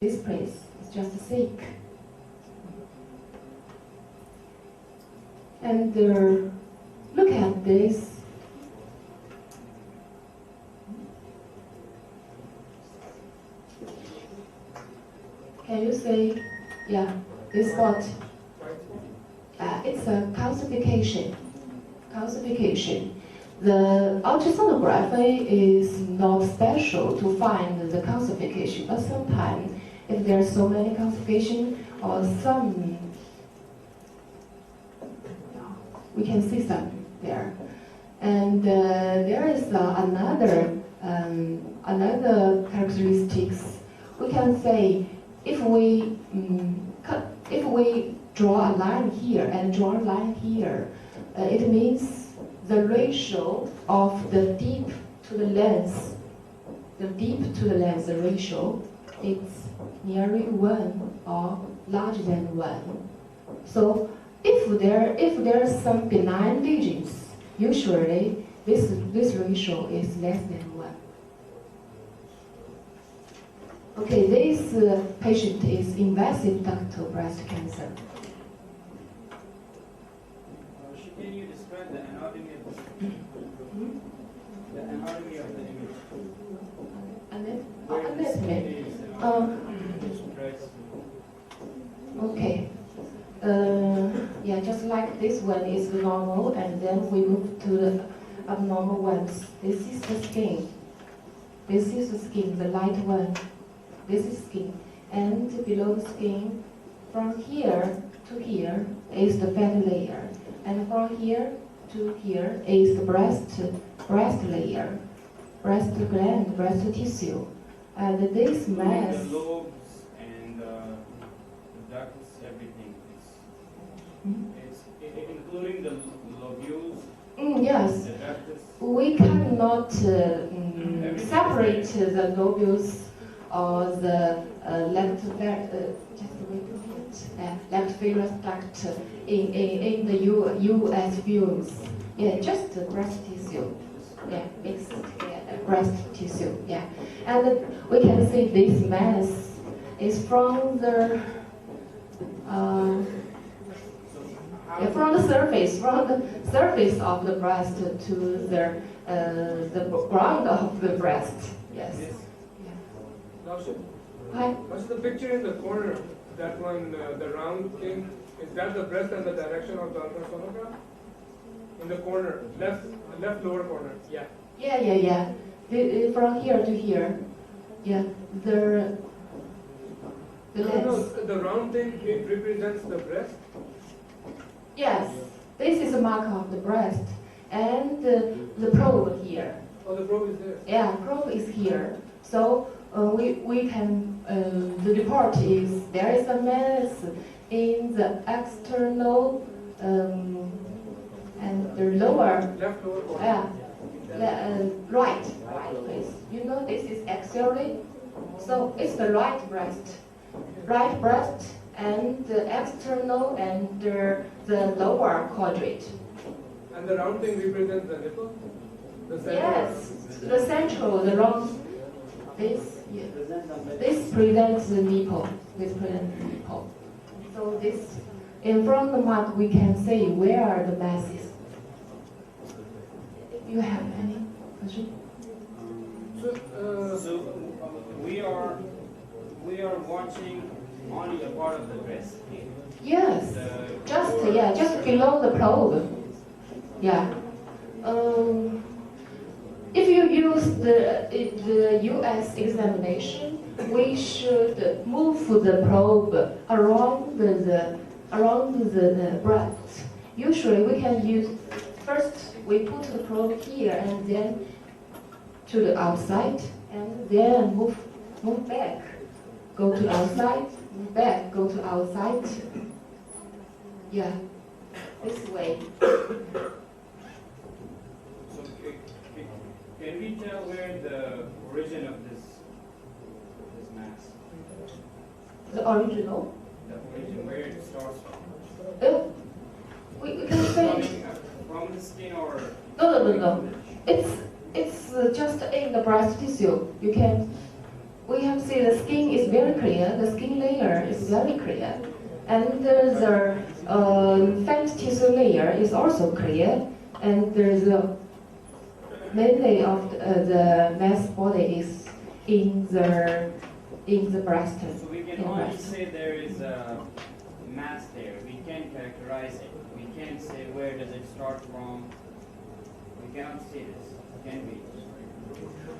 this place is just thick. And look at this. Can you see? Yeah, this what? It's a calcification. Calcification. The ultrasonography is not special to find the calcification, but sometimes if there are so many calcification or some, we can see some there. And there is another characteristics. We can say if we draw a line here and draw a line here, it means the ratio of the deep to the length, the ratio, it's nearly 1 or larger than 1. So if there are some benign lesions, usually this ratio is less than 1. Okay, this patient is invasive ductal breast cancer. Can you describe the anatomy of the anatomy of the image? Anatomy. Okay. Yeah, just like this one is normal, and then we move to the abnormal ones. This is the skin. This is the skin, the light one. This is skin. And below the skin, from here to here is the fat layer. And from here to here is the breast layer, breast gland, breast tissue. And this mass. The lobes and the ducts, everything. It's including the lobules. Yes. The ducts. We cannot separate the lobules or the lactophagus duct in the US views. Yeah, just the breast tissue. Yeah, mixed together, breast tissue. Yeah, and we can see this mass is from the surface of the breast to the ground of the breast. Yes. Hi. What's the picture in the corner? That one, the round thing, is that the breast and the direction of the ultrasonograph? In the corner, left lower corner. Yeah. Yeah. From here to here. Yeah. The round thing, it represents the breast. Yes. This is a marker of the breast, and the probe here. Oh, the probe is there. Yeah, probe is here. So we can, the report is there is a mass in the external and the lower. Left lower corner. Right, please. You know this is axially, so it's the right breast, and the external and the lower quadrant. And the round thing represents the nipple. The central. Yes, the central, the round. This presents the nipple. So this, in front of the mark, we can see where are the masses. You have any question? So we are watching only a part of the breast. Yes, just below the probe. Yeah. If you use the US examination, we should move the probe around the breast. Usually we can use, first we put the probe here and then to the outside, and then move back. Go to outside, move back, go to outside. Yeah, this way. Can we tell where the origin of this mass? The original? The origin, where it starts from? We can say from the skin or? No. It's just in the breast tissue. You can we have seen the skin is very clear, the skin layer is very clear, and the fat tissue layer is also clear, and there's mainly of the mass body is in the breast. So we can only say there is a mass there. We can't characterize it. We can't say where does it start from. We cannot say this, can we?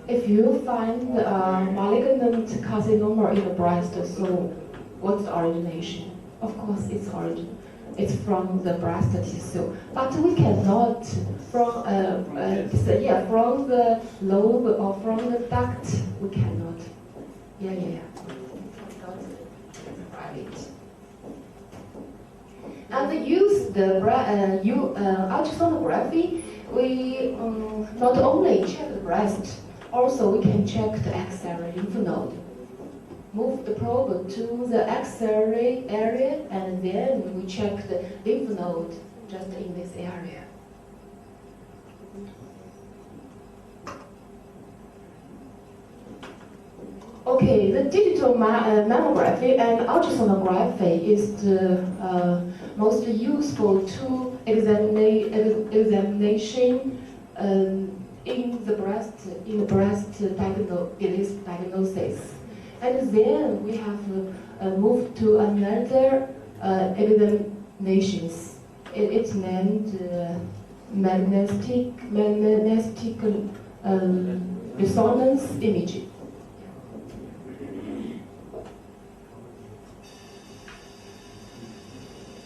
If you find malignant carcinoma in the breast, so what's the origination? Of course, it's from the breast tissue, but we cannot from from the lobe or from the duct. We cannot. Private. And use the ultrasonography. We not only check the breast, also we can check the axillary lymph node. Move the probe to the axillary area, and then we check the lymph node just in this area. Okay, the digital mammography and ultrasonography is the most useful tool examination in the breast diagnosis. And then we have moved to another examinations. It's named magnetic resonance imaging.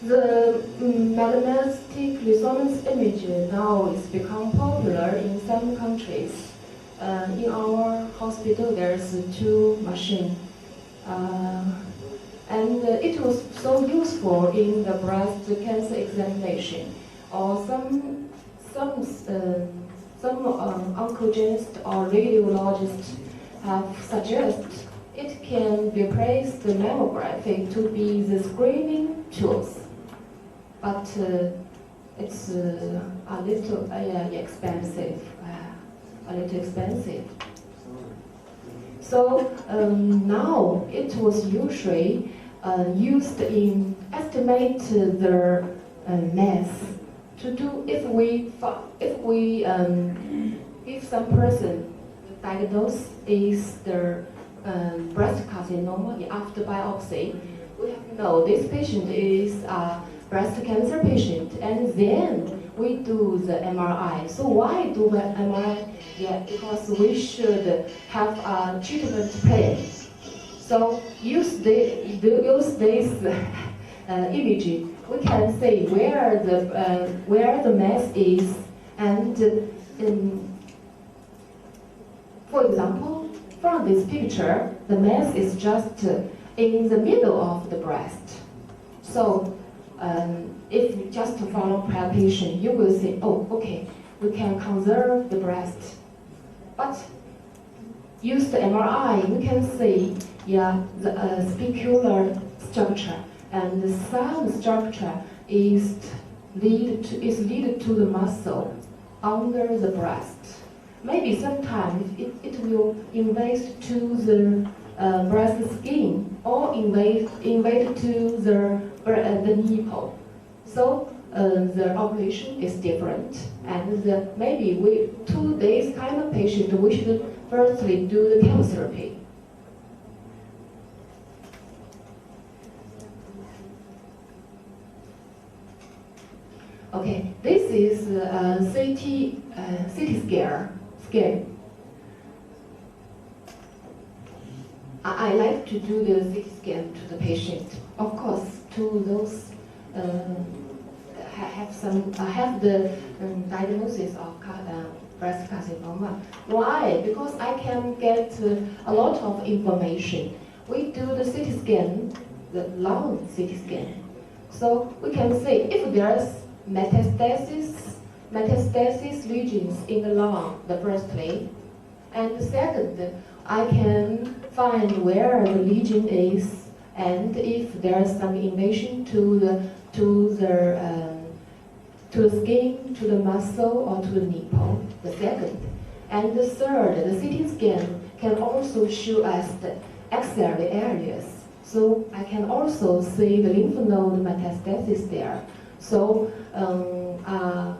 The magnetic resonance imaging now is become popular in some countries. In our hospital, there's 2 machines, and it was so useful in the breast cancer examination. Or some oncologists or radiologists have suggested it can replace the mammography to be the screening tools. But it's a little expensive. So now it was usually used in estimate the mass to do if some person diagnosed is the breast carcinoma after biopsy, we have to know this patient is a breast cancer patient, and then we do the MRI. So why do the MRI? Because we should have a treatment plan. So use this imaging. We can say where the mass is, and for example, from this picture, the mass is just in the middle of the breast. So if you just follow palpation, you will say, oh, okay, we can conserve the breast. But use the MRI, we can see, the specular structure, and some structure is lead to the muscle under the breast. Maybe sometimes it will invade to the breast skin or invade to the nipple. So the operation is different, and maybe to this kind of patient, we should firstly do the chemotherapy. Okay, this is a CT scan. I like to do the CT scan to the patient. Of course, to those have the diagnosis of breast carcinoma. Why? Because I can get a lot of information. We do the CT scan, the lung CT scan. So we can see if there's metastasis regions in the lung, the firstly, and second, I can find where the lesion is, and if there's some invasion to the skin, to the muscle, or to the nipple. The second, and the third, the CT scan can also show us the axillary areas. So I can also see the lymph node metastasis there. So a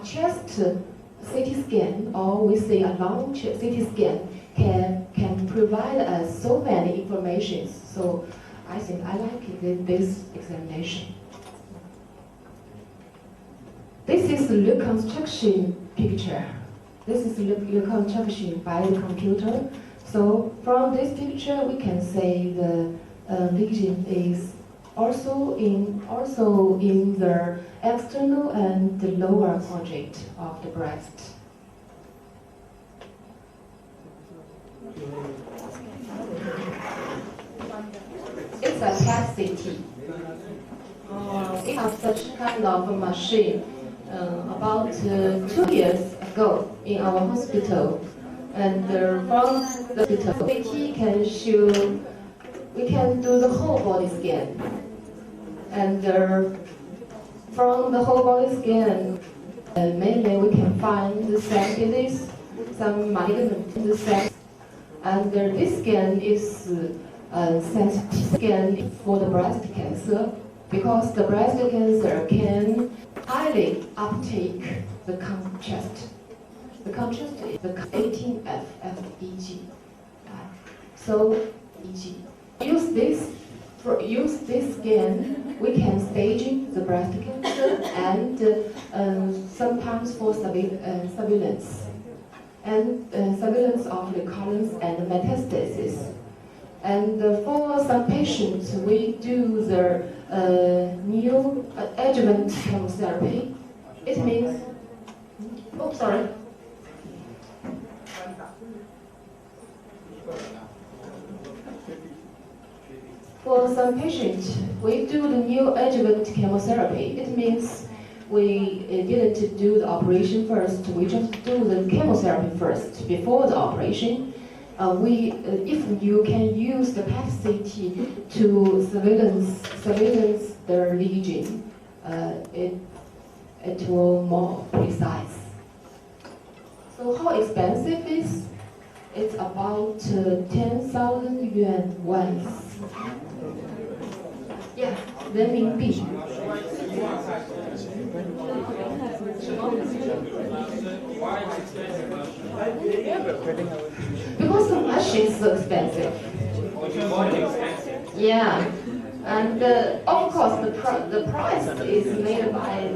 chest CT scan, or we say a lung CT scan, can provide us so many information. So I think I like this examination. This is the reconstruction picture. This is reconstruction by the computer. So from this picture, we can say the lesion is also in the external and the lower quadrant of the breast. It's a PET CT. We have such kind of a machine about 2 years ago in our hospital. And from the hospital, CT can show, we can do the whole body scan. And from the whole body scan, mainly we can find the cell disease, some malignant in the cells. And this scan is sensitive scan for the breast cancer, because the breast cancer can highly uptake the contrast. The contrast is the 18F So use this scan, we can stage the breast cancer and sometimes for surveillance and surveillance of recurrence and metastasis. And for some patients, we do the neoadjuvant chemotherapy. It means, oh sorry. For some patients, we do the neoadjuvant chemotherapy. It means we didn't do the operation first. We just do the chemotherapy first before the operation. If you can use the PET CT to surveillance the lesion, it will more precise. So how expensive is? It's about 10,000 yuan once. Yeah, 人民币. Because the machine is so expensive. Yeah, and of course the price is made by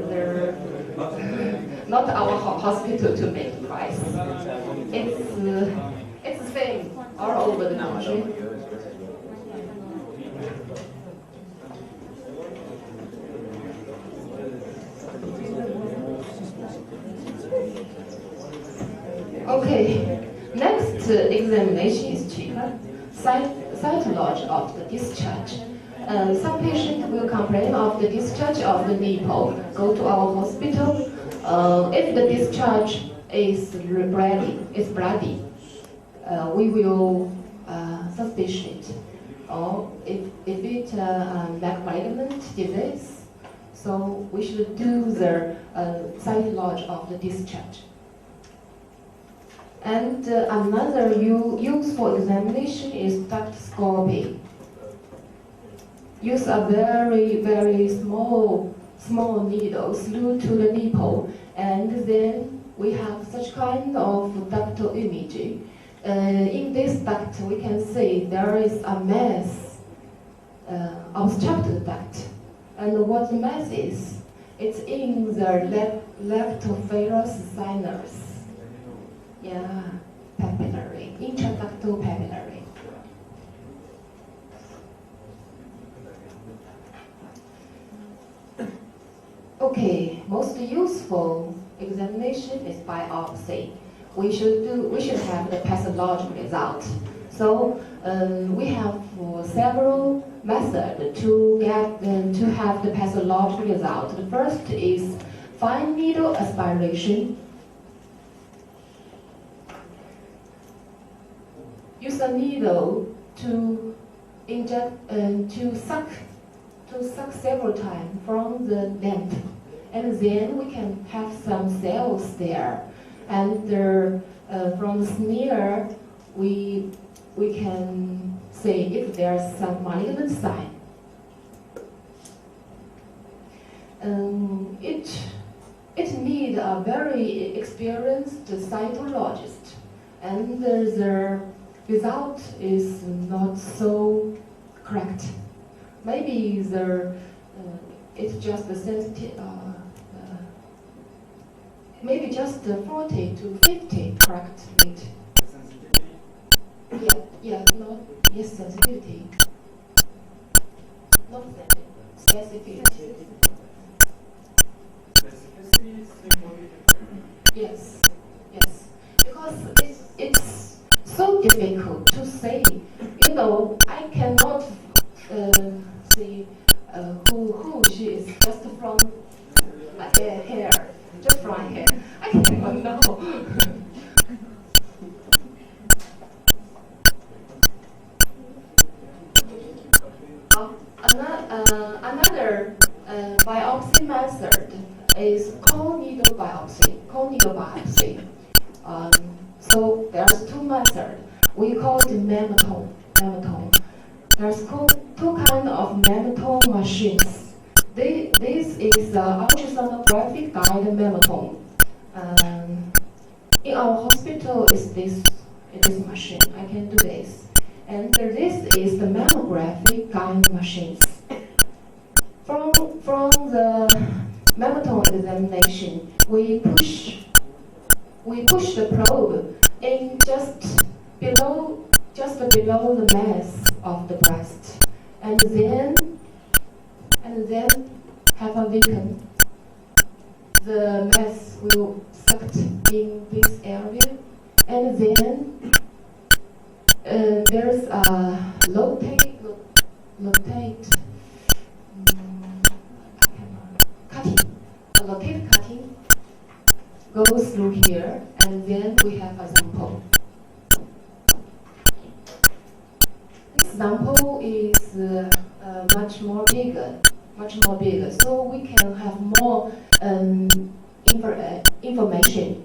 not our hospital to make the price. It's the same all over the country. Okay, next examination is cheaper. Cytology of the discharge. Some patient will complain of the discharge of the nipple. Go to our hospital. If the discharge is bloody, we will suspicion it. Or if it's malignant disease, so we should do the cytology of the discharge. And another useful examination is ductoscopy. Use a very, very small needle through to the nipple, and then we have such kind of ductal imaging. In this duct, we can see there is a mass, obstructed duct. And what the mass is, it's in the lactopharyngeal sinus. Yeah, papillary, intraductal papillary. Okay, most useful examination is biopsy. We should have the pathological result. So we have several methods to have the pathological result. The first is fine needle aspiration. Use a needle to inject to suck several times from the lamp, and then we can have some cells there. And from the smear, we can say if there's some malignant sign. It needs a very experienced cytologist, and the result is not so correct. Maybe it's just sensitive. Maybe just 40 to 50 correct rate. Sensitivity? Yeah, not yes sensitivity. Not specificity. Specificity is important. Yes, because it's so difficult to say. You know, I cannot say who she is just from hair, just from hair. I cannot know. Another biopsy method is cold needle biopsy. So there's two methods. We call it mammotome. There's two kinds of mammotome machines. This is ultrasonographic guided mammotome. In our hospital is this machine. I can do this. And this is the mammographic guided machines. From the mammotome examination, we push the probe in just below the mass of the breast, and then have a vacuum. The mass will sucked in this area, and then there's a rotate cutting goes through here, and then we have a sample. This sample is much more bigger, so we can have more information.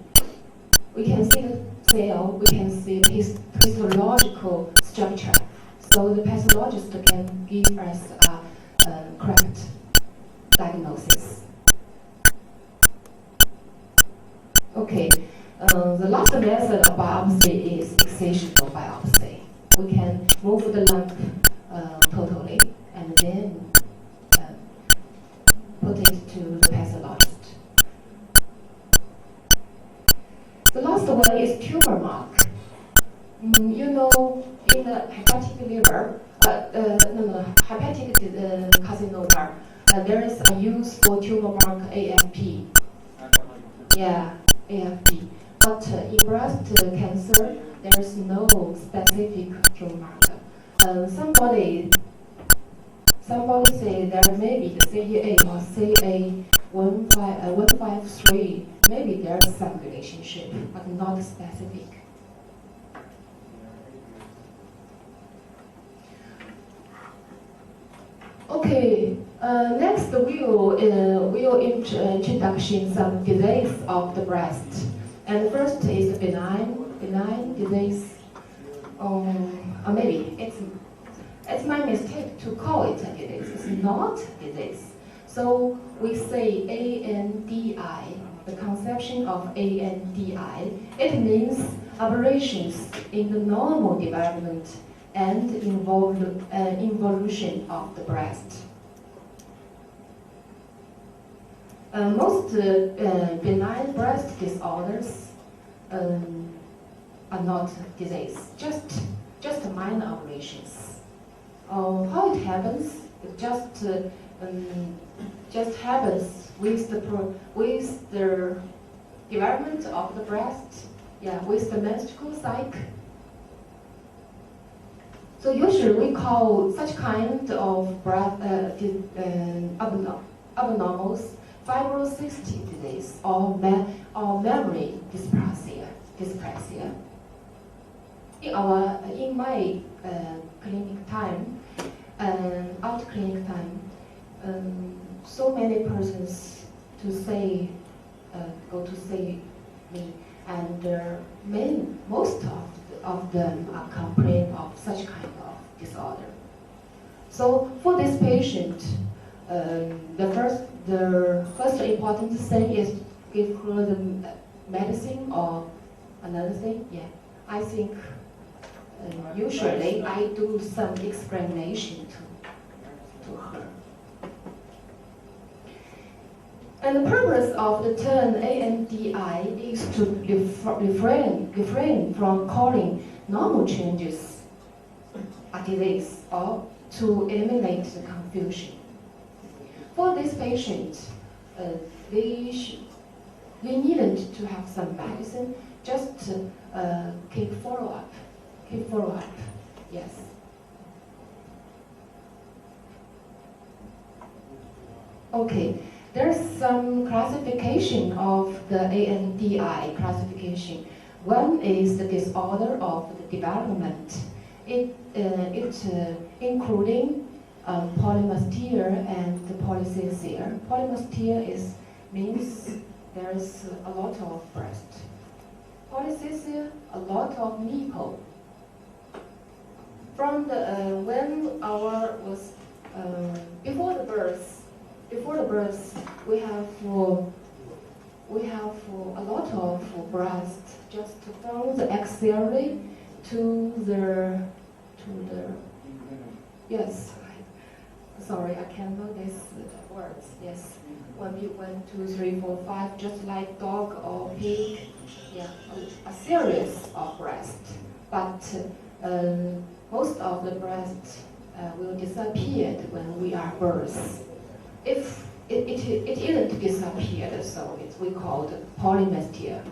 We can see the cell, we can see histological structure, so the pathologist can give us a correct diagnosis. Okay, the last method of biopsy is excisional biopsy. We can move the lump totally and then put it to the pathologist. The last one is tumor mark. You know, in the hepatic liver, hepatic carcinoma, there is a use for tumor mark AFP. Yeah, AFP. But in breast cancer, there is no specific tumor marker. Somebody say there may be the CEA or CA153. Maybe there is some relationship, but not specific. Okay, next we will introduction some disease of the breast. And first is benign disease. Maybe it's my mistake to call it a disease. It's not disease. So we say ANDI, the conception of ANDI. It means aberrations in the normal development and involution of the breast. Most benign breast disorders are not disease, just minor aberrations. How it happens? It just happens with the development of the breast, with the menstrual cycle. So usually we call such kind of breast abnormals fibrocystic disease or memory dysplasia. In my clinic time, out clinic time, so many persons go to see me, and most of them So for this patient, the first important thing is give her the medicine or another thing. Yeah, I think usually I do some explanation to her. And the purpose of the term ANDI is to refrain from calling normal changes a disease or to eliminate the confusion. For this patient, they needn't to have some medicine, just keep follow-up, yes. Okay, there's some classification of the ANDI classification. One is the disorder of the development. It including polymastia and the polycythia. Polymastia means there's a lot of breast. Polycythia, a lot of nipple. From the when our was before the birth, we have a lot of breast, just from the axillary to the yes. Sorry, I can't know these words. Yes, 1, 2, 3, 4, 5, just like dog or pig. Yeah, a series of breast, but most of the breast will disappear when we are birth. If it isn't disappeared, so we call it polymastia.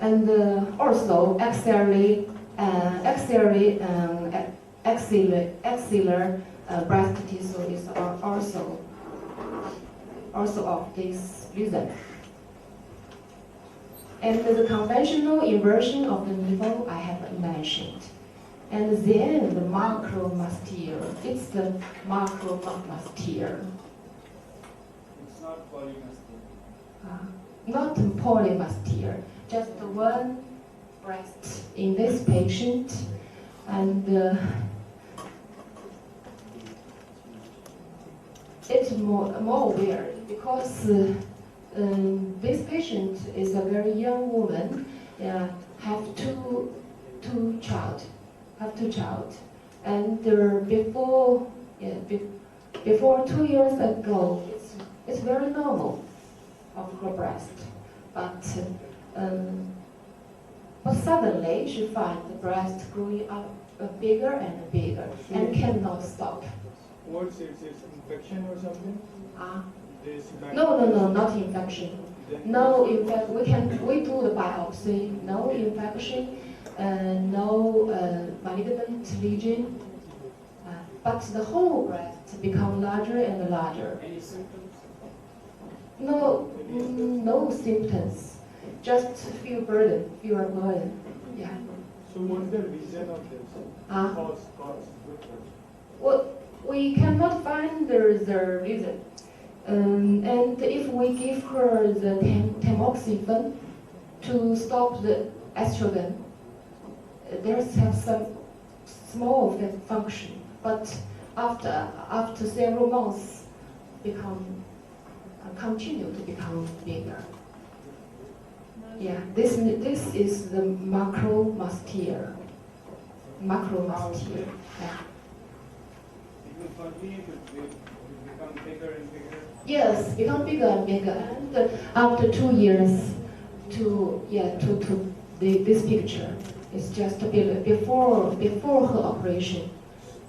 And also axillary axillar breast tissue is also of this reason. And the conventional inversion of the nipple I have mentioned. And then the macromastia, it's the macromastia. It's not polymastia. Not polymastia, just one breast in this patient. And it's more weird because this patient is a very young woman, have two child, and before 2 years ago, it's very normal of her breast, but suddenly she finds the breast growing up bigger and bigger and cannot stop. What's it? Is infection or something? No, not infection. No, in fact, we do the biopsy. No infection, no malignant lesion, but the whole breast become larger and larger. Any symptoms? No symptoms. Just feel burden. Yeah. So what's the reason of this? Cause. Well, we cannot find the reason. And if we give her the tamoxifen to stop the estrogen, there's have some small function, but after several months, continue to become bigger. Yeah, this is the macromastia. Macromastia. Yeah. It will continue to become bigger and bigger. Yes, become bigger and bigger. And after 2 years, this picture is just before her operation,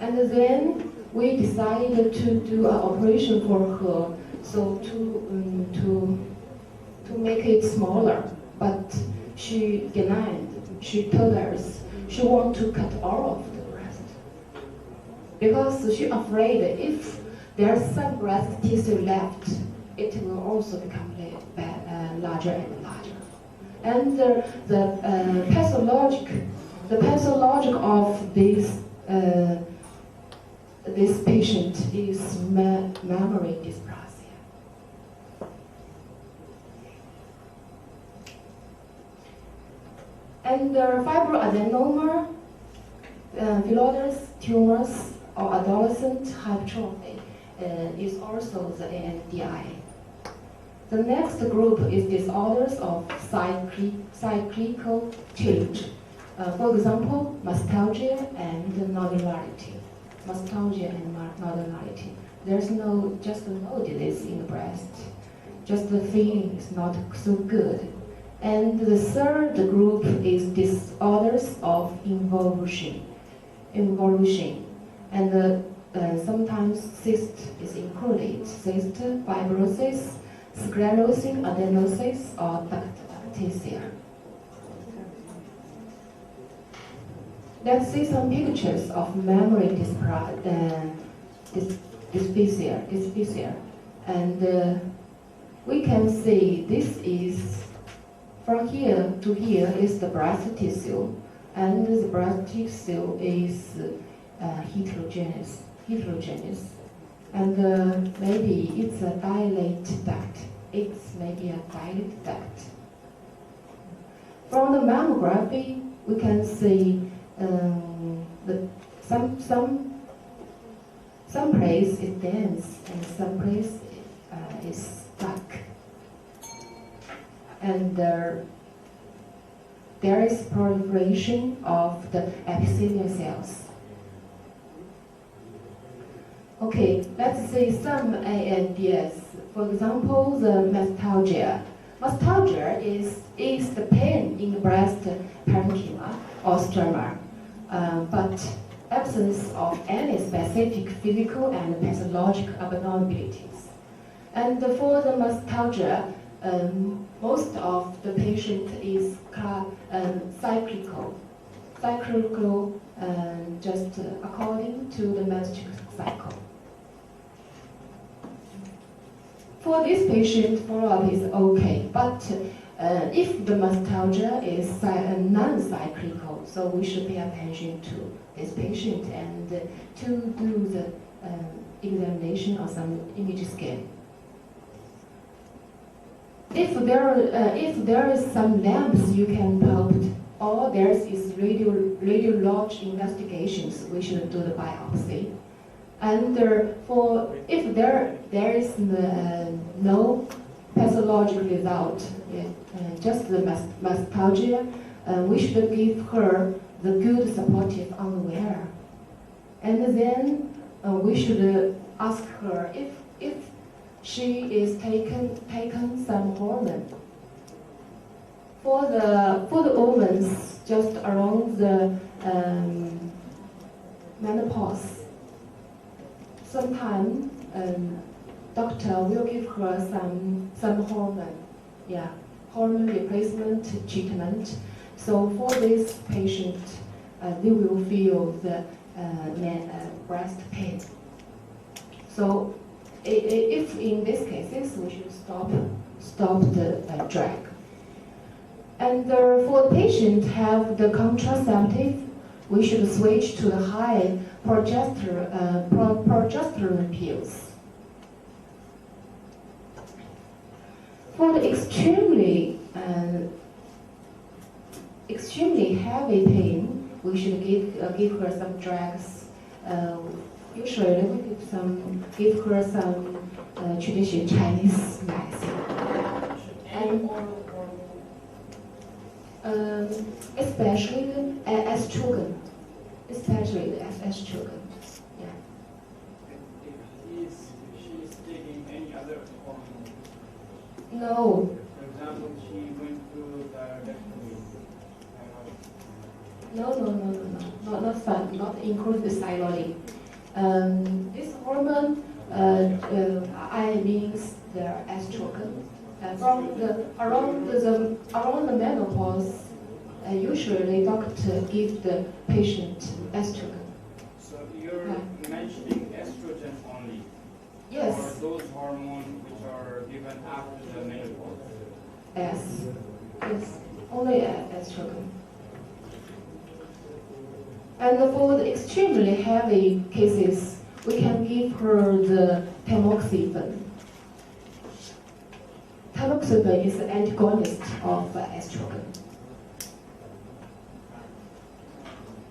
and then we decided to do an operation for her, so to make it smaller. But she denied. She told us she wants to cut all of the breast because she's afraid if there's some breast tissue left, it will also become larger and larger. And the pathologic of this patient is memory dysplasia. And fibroadenoma, phyllodes, tumors or adolescent hypertrophy is also the ANDI. The next group is disorders of cyclical change. For example, nostalgia and nodularity. Nostalgia and nodularity. There's just no disease in the breast. Just the feeling is not so good. And the third group is disorders of involution. And sometimes cyst is included. Cyst, fibrosis, sclerosing adenosis, or ductasia. Let's see some pictures of memory dysphasia. And we can see this is, from here to here is the breast tissue, and the breast tissue is heterogeneous. And maybe it's a dilate duct. It's maybe a dilate duct. From the mammography, we can see some place is dense and some place is stuck. And there is proliferation of the epithelial cells. Okay, let's see some ANDS. For example, the mastalgia. Mastalgia is the pain in the breast parenchyma or stoma, but absence of any specific physical and pathological abnormalities. And for the mastalgia, most of the patient is cyclical, just according to the menstrual cycle. For this patient, follow-up is okay, but if the mastalgia is non-cyclical, so we should pay attention to this patient and to do the examination or some image scan. If there is some lumps you can palpate, or there is radiology investigations, we should do the biopsy. And if there is no pathological result, just the mastalgia, we should give her the good supportive underwear. And then we should ask her if she is taken some hormone. For the women just around the menopause, sometimes doctor will give her some hormone, hormone replacement treatment. So for this patient, they will feel the breast pain. So if in these cases, we should stop the drug. And for the patient have the contraceptive, we should switch to the high progesterone pills. For the extremely heavy pain, we should give her some drugs. Usually we give her some traditional Chinese medicine. And especially the estrogen. Especially the estrogen. Yeah. She's taking any other hormone? No. For example, she went through thyroidectomy. Not fun. Not include the thyroid. This hormone, I means the estrogen. Around the menopause, usually doctor give the patient estrogen. So you're mentioning estrogen only? Yes. Or those hormones which are given after the menopause? Yes. Only estrogen. And for the extremely heavy cases, we can give her the tamoxifen. Tamoxifen is an antagonist of estrogen.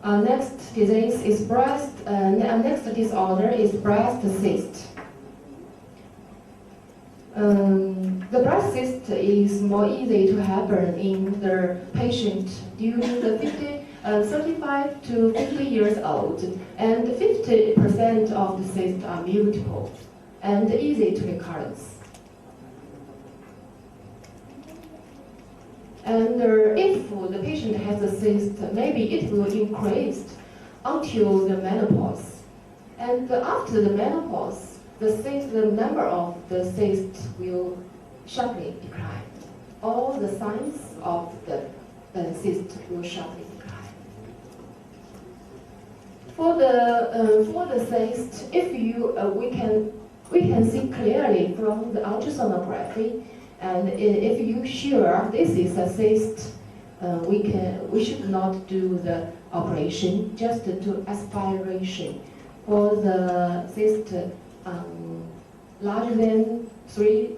Next disease is next disorder is breast cyst. The breast cyst is more easy to happen in the patient during the 35 to 50 years old, and 50% of the cysts are mutable and easy to recurrence. And if the patient has a cyst, maybe it will increase until the menopause. And after the menopause, the number of the cysts will sharply decline. All the signs of the cyst will sharply decline. For the cyst, if we can see clearly from the ultrasonography. And if you're sure this is a cyst, we should not do the operation, just do aspiration. For the cyst larger than 3